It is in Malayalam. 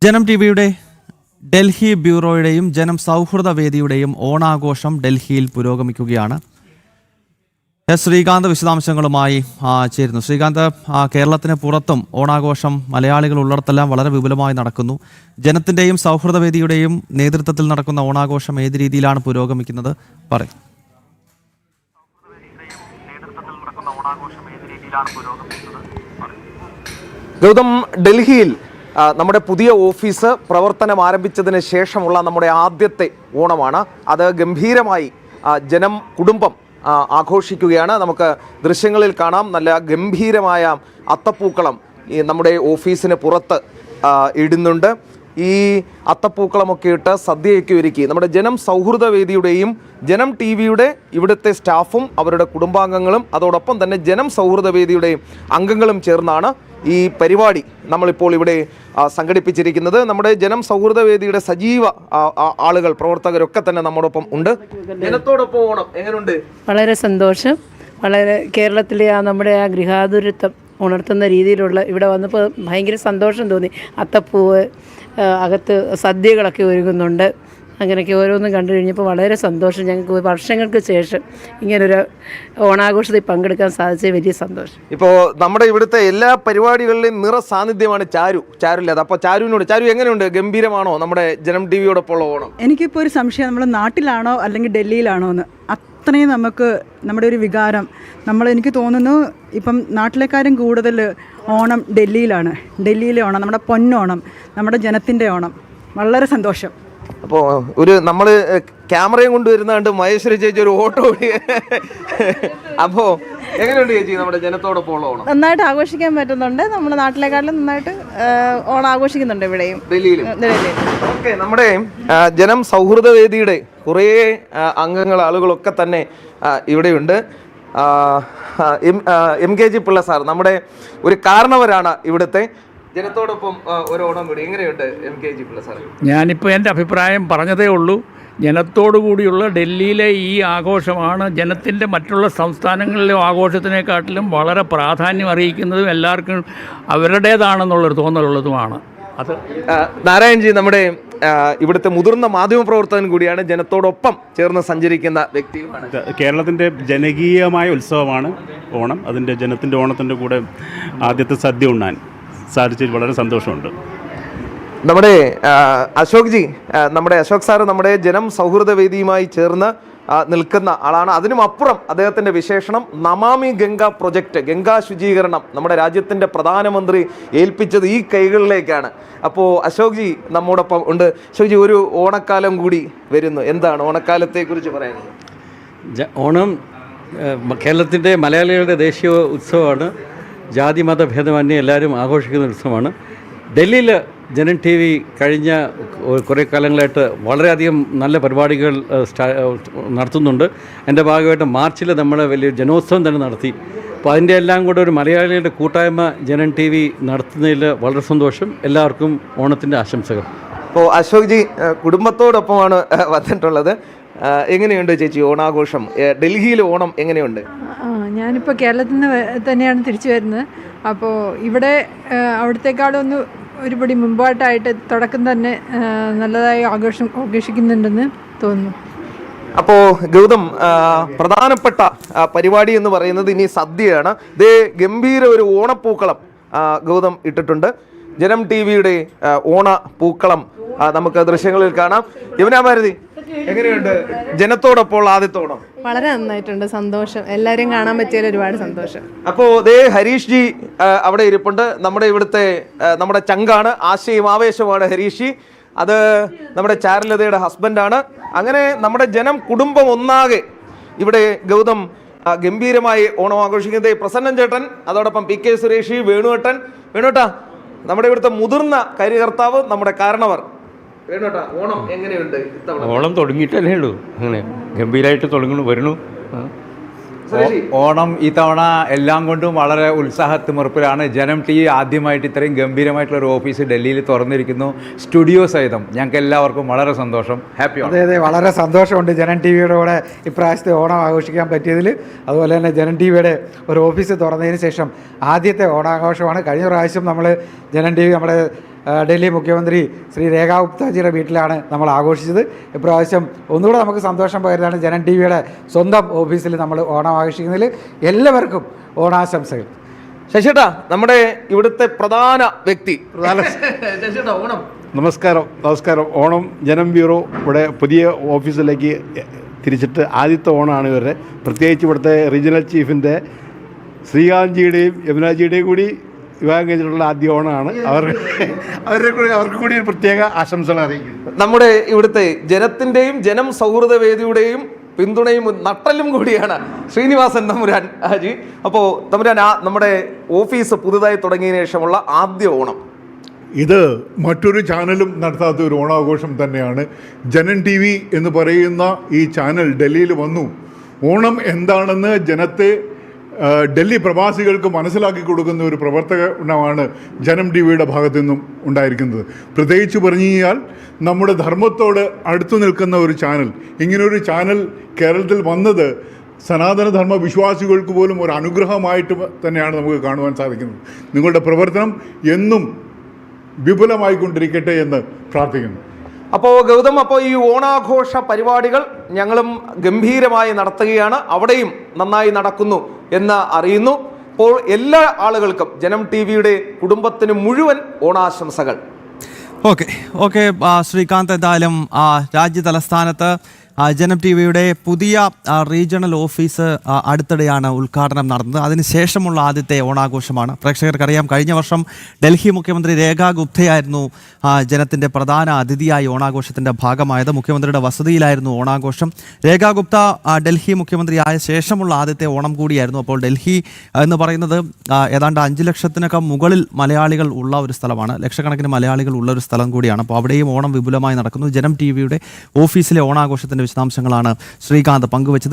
ജനം ടിവിയുടെ ഡൽഹി ബ്യൂറോയുടെയും ജനം സൗഹൃദ വേദിയുടെയും ഓണാഘോഷം ഡൽഹിയിൽ പുരോഗമിക്കുകയാണ്. ശ്രീകാന്ത് വിശദാംശങ്ങളുമായി ചേരുന്നു. ശ്രീകാന്ത്, കേരളത്തിന് പുറത്തും ഓണാഘോഷം മലയാളികൾ ഉള്ളിടത്തെല്ലാം വളരെ വിപുലമായി നടക്കുന്നു. ജനത്തിൻ്റെയും സൗഹൃദ വേദിയുടെയും നേതൃത്വത്തിൽ നടക്കുന്ന ഓണാഘോഷം ഏത് രീതിയിലാണ് പുരോഗമിക്കുന്നത്? പറയും. ഗൗതം, ഡൽഹിയിൽ നമ്മുടെ പുതിയ ഓഫീസ് പ്രവർത്തനം ആരംഭിച്ചതിന് ശേഷമുള്ള നമ്മുടെ ആദ്യത്തെ ഓണമാണ്. അത് ഗംഭീരമായി ജനം കുടുംബം ആഘോഷിക്കുകയാണ്. നമുക്ക് ദൃശ്യങ്ങളിൽ കാണാം, നല്ല ഗംഭീരമായ അത്തപ്പൂക്കളം ഈ നമ്മുടെ ഓഫീസിന് പുറത്ത് ഇടുന്നുണ്ട്. ഈ അത്തപ്പൂക്കളമൊക്കെ ഇട്ട് സദ്യയൊക്കെ ഒരുക്കി നമ്മുടെ ജനം സൗഹൃദ വേദിയുടെയും ജനം ടി വിയുടെ ഇവിടുത്തെ സ്റ്റാഫും അവരുടെ കുടുംബാംഗങ്ങളും അതോടൊപ്പം തന്നെ ജനം സൗഹൃദ വേദിയുടെയും അംഗങ്ങളും ചേർന്നാണ് ഈ പരിപാടി നമ്മളിപ്പോൾ ഇവിടെ സംഘടിപ്പിച്ചിരിക്കുന്നത്. നമ്മുടെ ജനം സൗഹൃദ വേദിയുടെ സജീവ ആളുകൾ, പ്രവർത്തകരൊക്കെ തന്നെ നമ്മോടൊപ്പം ഉണ്ട്. ജനത്തോടൊപ്പം ഓണം എങ്ങനെയുണ്ട്? വളരെ സന്തോഷം. വളരെ കേരളത്തിലെ നമ്മുടെ ഗൃഹാതുരത്വം ഉണർത്തുന്ന രീതിയിലുള്ള ഇവിടെ വന്നപ്പോൾ ഭയങ്കര സന്തോഷം തോന്നി. അത്തപ്പൂവ്, അകത്ത് സദ്യകളൊക്കെ ഒരുങ്ങുന്നുണ്ട്. അങ്ങനെയൊക്കെ ഓരോന്നും കണ്ടു കഴിഞ്ഞപ്പോൾ വളരെ സന്തോഷം. ഞങ്ങൾക്ക് വർഷങ്ങൾക്ക് ശേഷം ഇങ്ങനൊരു ഓണാഘോഷത്തിൽ പങ്കെടുക്കാൻ സാധിച്ചത് വലിയ സന്തോഷം. ഇപ്പോൾ നമ്മുടെ ഇവിടുത്തെ എല്ലാ പരിപാടികളിലെയും നിറ സാന്നിധ്യമാണ് ചാരുലത. അപ്പോൾ ചാരു എങ്ങനെയുണ്ട്? ഗംഭീരമാണോ നമ്മുടെ ജനം ടി വിയോടൊപ്പം ഉള്ള ഓണം? എനിക്കിപ്പോൾ ഒരു സംശയം, നമ്മൾ നാട്ടിലാണോ അല്ലെങ്കിൽ ഡൽഹിയിലാണോ എന്ന്. അത്രയും നമുക്ക് നമ്മുടെ ഒരു വികാരം എനിക്ക് തോന്നുന്നു ഇപ്പം നാട്ടിലേക്കാരും കൂടുതൽ ഓണം ഡൽഹിയിലാണ്. ഡൽഹിയിലെ ഓണം, നമ്മുടെ പൊന്നോണം, നമ്മുടെ ജനത്തിൻ്റെ ഓണം. വളരെ സന്തോഷം. അപ്പോൾ നമ്മൾ ക്യാമറയും കൊണ്ടുവരുന്നുണ്ട്. മഹേശ്വരി ചേച്ചി ഒരു ഓട്ടോ ഓടി. അപ്പോൾ എങ്ങനെയുണ്ട് ചേച്ചി നമ്മുടെ ജനത്തോടൊപ്പം ഉള്ള ഓണം? നന്നായിട്ട് ആഘോഷിക്കാൻ പറ്റുന്നുണ്ട്. നമ്മുടെ നാട്ടിലേക്കാട്ടിലും നന്നായിട്ട് ഓണം ആഘോഷിക്കുന്നുണ്ട് ഇവിടെയും ഡൽഹിയിലും. ഓക്കെ, നമ്മുടെ ജനം സൗഹൃദ വേദിയുടെ കുറേ ആളുകളൊക്കെ തന്നെ ഇവിടെയുണ്ട്. MKG പിള്ള സാർ നമ്മുടെ ഒരു കാരണവരാണ് ഇവിടുത്തെ. ജനത്തോടൊപ്പം ഒരു ഓണം കൂടി എങ്ങനെയുണ്ട് MKG പിള്ള സാർ? ഞാനിപ്പോൾ എൻ്റെ അഭിപ്രായം പറഞ്ഞതേ ഉള്ളൂ. ജനത്തോടു കൂടിയുള്ള ഡൽഹിയിലെ ഈ ആഘോഷമാണ് ജനത്തിൻ്റെ മറ്റുള്ള സംസ്ഥാനങ്ങളിലെ ആഘോഷത്തിനെക്കാട്ടിലും വളരെ പ്രാധാന്യം അറിയിക്കുന്നതും എല്ലാവർക്കും അവരുടേതാണെന്നുള്ളൊരു തോന്നലുള്ളതുമാണ്. അത് നാരായൺജി നമ്മുടെ ഇവിടുത്തെ മുതിർന്ന മാധ്യമപ്രവർത്തകൻ കൂടിയാണ്, ജനത്തോടൊപ്പം ചേർന്ന് സഞ്ചരിക്കുന്ന വ്യക്തിയുമാണ്. കേരളത്തിൻ്റെ ജനകീയമായ ഉത്സവമാണ് ഓണം. അതിൻ്റെ ജനത്തിൻ്റെ ഓണത്തിൻ്റെ കൂടെ ആദ്യത്തെ സദ്യ ഉണ്ണാൻ സാധിച്ചതിൽ വളരെ സന്തോഷമുണ്ട്. നമ്മുടെ അശോക് സാറ് നമ്മുടെ ജനം സൗഹൃദ വേദിയുമായി ചേർന്ന് നിൽക്കുന്ന ആളാണ്. അതിനും അപ്പുറം അദ്ദേഹത്തിൻ്റെ വിശേഷണം നമാമി ഗംഗ പ്രൊജക്റ്റ്, ഗംഗാ ശുചീകരണം നമ്മുടെ രാജ്യത്തിൻ്റെ പ്രധാനമന്ത്രി ഏൽപ്പിച്ചത് ഈ കൈകളിലേക്കാണ്. അപ്പോൾ അശോക് നമ്മോടൊപ്പം ഉണ്ട്. അശോക്, ഒരു ഓണക്കാലം കൂടി വരുന്നു, എന്താണ് ഓണക്കാലത്തെക്കുറിച്ച് പറയുന്നത്? ഓണം കേരളത്തിൻ്റെ മലയാളികളുടെ ദേശീയ ഉത്സവമാണ്. ജാതി മതഭേദമന്യേ എല്ലാവരും ആഘോഷിക്കുന്ന ഉത്സവമാണ്. ഡൽഹിയിൽ ജനം ടി വി കഴിഞ്ഞ കുറേ കാലങ്ങളായിട്ട് വളരെയധികം നല്ല പരിപാടികൾ നടത്തുന്നുണ്ട്. എൻ്റെ ഭാഗമായിട്ട് മാർച്ചിൽ നമ്മൾ വലിയൊരു ജനോത്സവം തന്നെ നടത്തി. അപ്പോൾ അതിൻ്റെ എല്ലാം കൂടെ ഒരു മലയാളികളുടെ കൂട്ടായ്മ ജനം ടി വി നടത്തുന്നതിൽ വളരെ സന്തോഷം. എല്ലാവർക്കും ഓണത്തിൻ്റെ ആശംസകൾ. അപ്പോൾ അശോക് കുടുംബത്തോടൊപ്പമാണ് വന്നിട്ടുള്ളത്. എങ്ങനെയുണ്ട് ചേച്ചി ഓണാഘോഷം? ഡൽഹിയിൽ ഓണം എങ്ങനെയുണ്ട്? ഞാനിപ്പോൾ കേരളത്തിൽ നിന്ന് തന്നെയാണ് തിരിച്ചു വരുന്നത്. അപ്പോൾ ഇവിടെ അവിടത്തേക്കാളൊന്ന് ഒരുപടി മുമ്പായിട്ടായിട്ട് തുടക്കം തന്നെ നല്ലതായി ആഘോഷിക്കുന്നുണ്ടെന്ന് തോന്നുന്നു. അപ്പോൾ ഗൗതം, പ്രധാനപ്പെട്ട പരിപാടി എന്ന് പറയുന്നത് ഇനി സദ്യയാണ്. ഇതേ ഗംഭീര ഒരു ഓണപ്പൂക്കളം ഗൗതം ഇട്ടിട്ടുണ്ട്. ജനം ടി വിയുടെ ഓണ പൂക്കളം നമുക്ക് ദൃശ്യങ്ങളിൽ കാണാം. യമുനാഭാരതി, എങ്ങനെയുണ്ട് ജനത്തോടൊപ്പം ആദ്യത്തെ ഓണം? വളരെ നന്നായിട്ടുണ്ട്, സന്തോഷം. എല്ലാവരെയും കാണാൻ പറ്റിയാൽ ഒരുപാട് സന്തോഷം. അപ്പോൾ ഹരീഷ് ജി അവിടെ ഇരിപ്പുണ്ട്. നമ്മുടെ ഇവിടുത്തെ നമ്മുടെ ചങ്കാണ്, ആശയും ആവേശമാണ് ഹരീഷ് ജി. അത് നമ്മുടെ ചാരുലതയുടെ ഹസ്ബൻഡാണ്. അങ്ങനെ നമ്മുടെ ജനം കുടുംബം ഒന്നാകെ ഇവിടെ ഗൗതം ഗംഭീരമായി ഓണം ആഘോഷിക്കുന്നത്. പ്രസന്നൻ ചേട്ടൻ, അതോടൊപ്പം PK സുരേഷ്, വേണുട്ടാ നമ്മുടെ ഇവിടുത്തെ മുതിർന്ന കാര്യകർത്താവ്, നമ്മുടെ കാരണവർ. ഓണം എങ്ങനെയുണ്ട്? ഓണം തുടങ്ങിയിട്ടല്ലേ ഉള്ളൂ, അങ്ങനെ ഗംഭീരമായിട്ട് വരുന്നു. ഓണം ഈ തവണ എല്ലാം കൊണ്ടും വളരെ ഉത്സാഹത്തിമിർപ്പിലാണ്. ജനം ടി ആദ്യമായിട്ട് ഇത്രയും ഗംഭീരമായിട്ടുള്ളൊരു ഓഫീസ് ഡൽഹിയിൽ തുറന്നിരിക്കുന്നു, സ്റ്റുഡിയോ സഹിതം. ഞങ്ങൾക്ക് എല്ലാവർക്കും വളരെ സന്തോഷം, ഹാപ്പിയാണ്. അതെ, വളരെ സന്തോഷമുണ്ട് ജനം ടി വിയുടെ കൂടെ ഇപ്രാവശ്യത്തെ ഓണം ആഘോഷിക്കാൻ പറ്റിയതിൽ. അതുപോലെ തന്നെ ജനം ടി വിയുടെ ഒരു ഓഫീസ് തുറന്നതിന് ശേഷം ആദ്യത്തെ ഓണാഘോഷമാണ്. കഴിഞ്ഞ പ്രാവശ്യം നമ്മൾ ജനം ടി വി നമ്മുടെ ഡൽഹി മുഖ്യമന്ത്രി ശ്രീ രേഖാ ഗുപ്താജിയുടെ വീട്ടിലാണ് നമ്മൾ ആഘോഷിച്ചത്. ഇപ്രാവശ്യം ഒന്നുകൂടെ നമുക്ക് സന്തോഷം പകരുന്നതാണ് ജനം ടി വിയുടെ സ്വന്തം ഓഫീസിൽ നമ്മൾ ഓണം ആഘോഷിക്കുന്നതിൽ എല്ലാവർക്കും ഓണാശംസകൾ. ശശിയേട്ടാ, നമ്മുടെ ഇവിടുത്തെ പ്രധാന വ്യക്തി ശശിയേട്ടാ, ഓണം. നമസ്കാരം. ഓണം ജനം ബ്യൂറോ ഇവിടെ പുതിയ ഓഫീസിലേക്ക് തിരിച്ചിട്ട് ആദ്യത്തെ ഓണമാണ് ഇവരുടെ. പ്രത്യേകിച്ച് ഇവിടുത്തെ റീജിയണൽ ചീഫിൻ്റെ ശ്രീകാന്ത്ജിയുടെയും യമുനാജിയുടെയും കൂടി വിവാഹം കഴിഞ്ഞിട്ടുള്ള ആദ്യ ഓണമാണ്. അവർക്ക് കൂടി ഒരു പ്രത്യേക ആശംസകൾ അറിയിക്കുന്നു. നമ്മുടെ ഇവിടുത്തെ ജനത്തിൻ്റെയും ജനം സൗഹൃദ വേദിയുടെയും പിന്തുണയും നട്ടലും കൂടിയാണ് ശ്രീനിവാസൻ തമ്പുരാൻ ഹാജി. അപ്പോൾ തമ്പുരാൻ, നമ്മുടെ ഓഫീസ് പുതുതായി തുടങ്ങിയതിനു ശേഷമുള്ള ആദ്യ ഓണം ഇത് മറ്റൊരു ചാനലും നടത്താത്ത ഒരു ഓണാഘോഷം തന്നെയാണ്. ജനൻ ടി വി എന്ന് പറയുന്ന ഈ ചാനൽ ഡൽഹിയിൽ വന്നു. ഓണം എന്താണെന്ന് ജനത്തെ ഡൽഹി പ്രവാസികൾക്ക് മനസ്സിലാക്കി കൊടുക്കുന്ന ഒരു പ്രവർത്തനമാണ് ജനം ടി വിയുടെ ഭാഗത്തു നിന്നും ഉണ്ടായിരിക്കുന്നത്. പ്രത്യേകിച്ച് പറഞ്ഞു കഴിഞ്ഞാൽ നമ്മുടെ ധർമ്മത്തോട് അടുത്തു നിൽക്കുന്ന ഒരു ചാനൽ, ഇങ്ങനൊരു ചാനൽ കേരളത്തിൽ വന്നത് സനാതനധർമ്മ വിശ്വാസികൾക്ക് പോലും ഒരു അനുഗ്രഹമായിട്ട് തന്നെയാണ് നമുക്ക് കാണുവാൻ സാധിക്കുന്നത്. നിങ്ങളുടെ പ്രവർത്തനം എന്നും വിപുലമായിക്കൊണ്ടിരിക്കട്ടെ എന്ന് പ്രാർത്ഥിക്കുന്നു. അപ്പോൾ ഗൗതം, അപ്പോൾ ഈ ഓണാഘോഷ പരിപാടികൾ ഞങ്ങളും ഗംഭീരമായി നടത്തുകയാണ്, അവിടെയും നന്നായി നടക്കുന്നു എന്ന് അറിയുന്നു. അപ്പോൾ എല്ലാ ആളുകൾക്കും ജനം ടി വിയുടെ കുടുംബത്തിന് മുഴുവൻ ഓണാശംസകൾ. ഓക്കെ ശ്രീകാന്ത്, എന്തായാലും രാജ്യ തലസ്ഥാനത്ത് ജനം ടി വിയുടെ പുതിയ റീജിയണൽ ഓഫീസ് അടുത്തിടെയാണ് ഉദ്ഘാടനം നടന്നത്. അതിനുശേഷമുള്ള ആദ്യത്തെ ഓണാഘോഷമാണ്. പ്രേക്ഷകർക്കറിയാം, കഴിഞ്ഞ വർഷം ഡൽഹി മുഖ്യമന്ത്രി രേഖാ ഗുപ്തയായിരുന്നു ജനത്തിൻ്റെ പ്രധാന അതിഥിയായി ഓണാഘോഷത്തിൻ്റെ ഭാഗമായത്. മുഖ്യമന്ത്രിയുടെ വസതിയിലായിരുന്നു ഓണാഘോഷം. രേഖാ ഗുപ്ത ഡൽഹി മുഖ്യമന്ത്രിയായ ശേഷമുള്ള ആദ്യത്തെ ഓണം കൂടിയായിരുന്നു. അപ്പോൾ ഡൽഹി എന്ന് പറയുന്നത് ഏതാണ്ട് 5 ലക്ഷത്തിനൊക്കെ മുകളിൽ മലയാളികൾ ഉള്ള ഒരു സ്ഥലമാണ്, ലക്ഷക്കണക്കിന് മലയാളികൾ ഉള്ള ഒരു സ്ഥലം കൂടിയാണ്. അപ്പോൾ അവിടെയും ഓണം വിപുലമായി നടക്കുന്നു. ജനം ടി വിയുടെ ഓഫീസിലെ ഓണാഘോഷത്തിൻ്റെ വിശദാംശങ്ങളാണ് ശ്രീകാന്ത് പങ്കുവച്ചത്.